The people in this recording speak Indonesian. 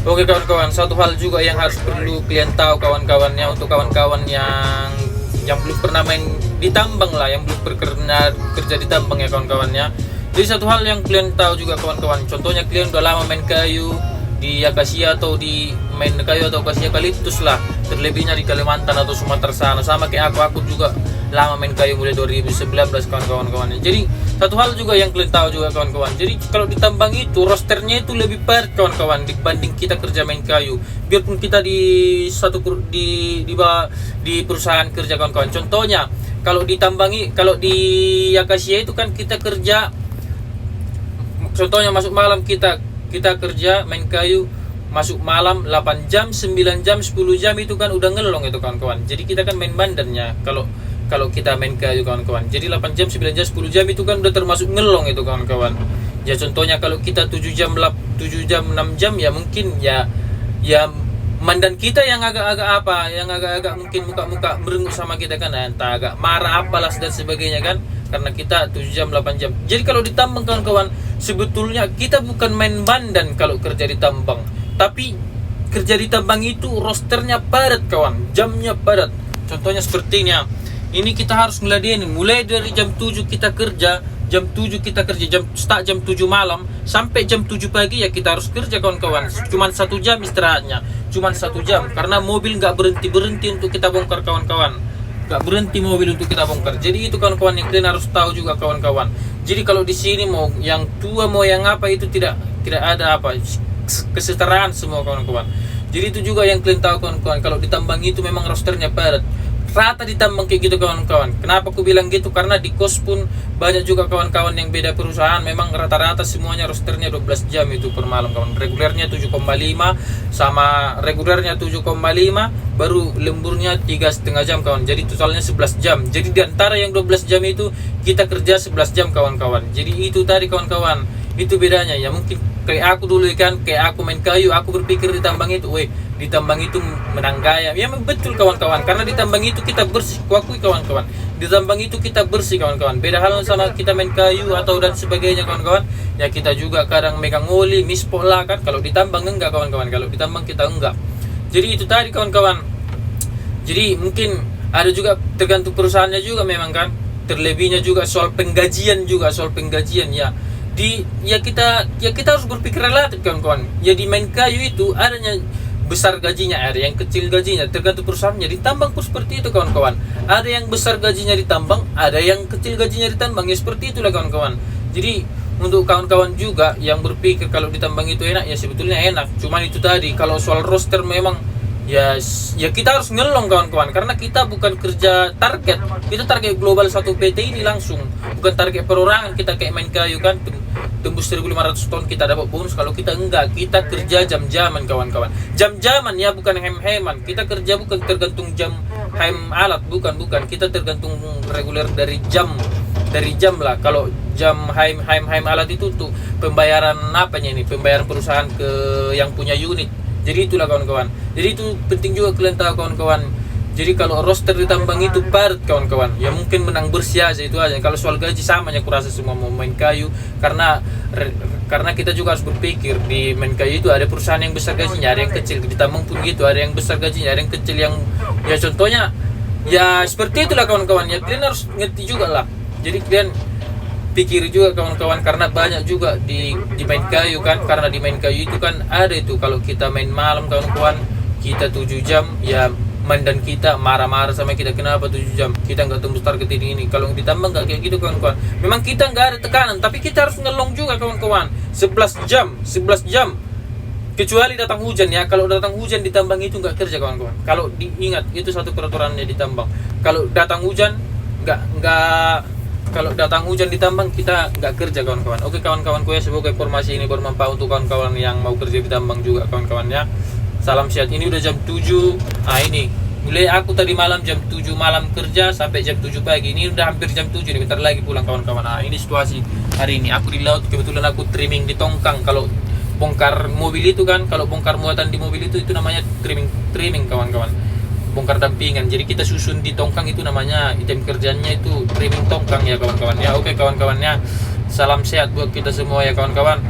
Oke kawan-kawan, satu hal juga yang harus perlu kalian tahu kawan-kawannya, untuk kawan-kawan yang belum pernah main di tambang lah, yang belum pernah kerja di tambang ya kawan-kawannya. Jadi satu hal yang kalian tahu juga kawan-kawan, contohnya kalian udah lama main kayu di akasia atau di main kayu atau akasia eukaliptus lah, terlebihnya di Kalimantan atau Sumatera sana. Sama kayak aku juga lama main kayu mulai 2019 kawan-kawan. Jadi satu hal juga yang kalian tahu juga kawan-kawan, jadi kalau di tambang itu rosternya itu lebih padat kawan-kawan dibanding kita kerja main kayu. Biarpun kita di di perusahaan kerja kawan-kawan, contohnya kalau kalau di akasia itu kan kita kerja, contohnya masuk malam kita kerja main kayu, masuk malam 8 jam, 9 jam, 10 jam itu kan udah ngelong itu kawan-kawan. Jadi kita kan main bandarnya kalau kita main kayu kawan-kawan. Jadi 8 jam, 9 jam, 10 jam itu kan udah termasuk ngelong itu kawan-kawan. Ya contohnya kalau kita 7 jam, 6 jam ya mungkin ya mandan kita yang agak mungkin muka-muka merengut sama kita kan, entah agak marah apalah dan sebagainya kan, karena kita 7 jam 8 jam. Jadi kalau ditambang kawan-kawan, sebetulnya kita bukan main bandan kalau kerja di tambang, tapi kerja di tambang itu rosternya padat kawan, jamnya padat. Contohnya seperti ini kita harus ngeladenin mulai dari jam 7 kita kerja, jam 7 malam sampai jam 7 pagi ya kita harus kerja kawan-kawan. Cuman 1 jam istirahatnya, cuman 1 jam, karena mobil nggak berhenti untuk kita bongkar kawan-kawan, nggak berhenti mobil untuk kita bongkar. Jadi itu kawan-kawan yang kalian harus tahu juga kawan-kawan. Jadi kalau di sini mau yang tua mau yang apa itu tidak ada apa, kesetaraan semua kawan-kawan. Jadi itu juga yang kalian tahu kawan-kawan, kalau ditambang itu memang rosternya padat, rata ditambang kayak gitu kawan-kawan. Kenapa aku bilang gitu? Karena di kos pun banyak juga kawan-kawan yang beda perusahaan, memang rata-rata semuanya rosternya 12 jam itu per malam kawan. Regulernya 7,5 sama regulernya 7,5, baru lemburnya 3,5 jam kawan. Jadi totalnya 11 jam. Jadi di antara yang 12 jam itu kita kerja 11 jam kawan-kawan. Jadi itu tadi kawan-kawan, itu bedanya ya. Mungkin kayak aku dulu kan, kayak aku main kayu, aku berpikir di tambang itu, di tambang itu menang gaya. Ya betul kawan-kawan, karena di tambang itu kita bersih, kuakui kawan-kawan. Di tambang itu kita bersih kawan-kawan. Beda hal sama kita main kayu atau dan sebagainya kawan-kawan. Ya kita juga kadang megang oli, mispol lah kan. Kalau di tambang enggak kawan-kawan, kalau di tambang kita enggak. Jadi itu tadi kawan-kawan. Jadi mungkin ada juga tergantung perusahaannya juga memang kan. Terlebihnya juga soal penggajian ya. Kita harus berpikir relatif kawan-kawan. Ya di main kayu itu adanya besar gajinya, ada yang kecil gajinya, tergantung perusahaannya. Di tambang pun seperti itu kawan-kawan, ada yang besar gajinya di tambang, ada yang kecil gajinya di tambang, ya seperti itulah kawan-kawan. Jadi untuk kawan-kawan juga yang berpikir kalau di tambang itu enak, ya sebetulnya enak, cuman itu tadi kalau soal roster memang ya kita harus ngelong kawan-kawan, karena kita bukan kerja target, kita target global satu PT ini langsung, bukan target perorangan. Kita kayak main kayu kan, tembus 1.500 ton kita dapat bonus. Kalau kita enggak, kita kerja jam-jaman kawan-kawan, jam-jaman ya, bukan hem-heman. Kita kerja bukan tergantung jam hem alat, bukan, kita tergantung reguler dari jam lah. Kalau jam hem alat itu tuh pembayaran pembayaran perusahaan ke yang punya unit. Jadi itulah kawan-kawan. Jadi itu penting juga kalian tahu kawan-kawan. Jadi kalau roster di tambang itu padat kawan-kawan, ya mungkin menang bersih aja itu aja. Kalau soal gaji sama ya, kurasa semua mau main kayu, karena kita juga harus berpikir di main kayu itu ada perusahaan yang besar gajinya, ada yang kecil. Di tambang pun gitu, ada yang besar gajinya, ada yang kecil, yang ya contohnya ya seperti itulah kawan-kawan. Ya kalian harus ngerti juga lah. Jadi kalian pikir juga kawan-kawan, karena banyak juga di main kayu kan, karena di main kayu itu kan ada itu kalau kita main malam kawan-kawan, kita 7 jam ya mandan kita marah-marah sama kita, kenapa 7 jam kita nggak tembus target ini. Kalau ditambang nggak kayak gitu kawan-kawan, memang kita nggak ada tekanan, tapi kita harus ngelong juga kawan-kawan. 11 jam kecuali datang hujan ya. Kalau datang hujan di tambang itu nggak kerja kawan-kawan. Kalau diingat itu satu peraturannya di tambang, kalau datang hujan kalau datang hujan di tambang kita nggak kerja kawan-kawan. Oke kawan-kawanku ya, semoga informasi ini bermanfaat untuk kawan-kawan yang mau kerja di tambang juga kawan-kawan ya. Salam sehat. Ini udah jam 7. Ini mulai aku tadi malam jam 7 malam kerja sampai jam 7 pagi. Ini udah hampir jam 7 nih, bentar lagi pulang kawan-kawan. Ini situasi hari ini. Aku di laut, kebetulan aku trimming di tongkang. Kalau bongkar mobil itu kan, kalau bongkar muatan di mobil itu namanya trimming kawan-kawan. Bongkar dampingan. Jadi kita susun di tongkang, itu namanya item kerjanya itu trimming tongkang ya kawan-kawan ya. Oke kawan-kawannya, salam sehat buat kita semua ya kawan-kawan.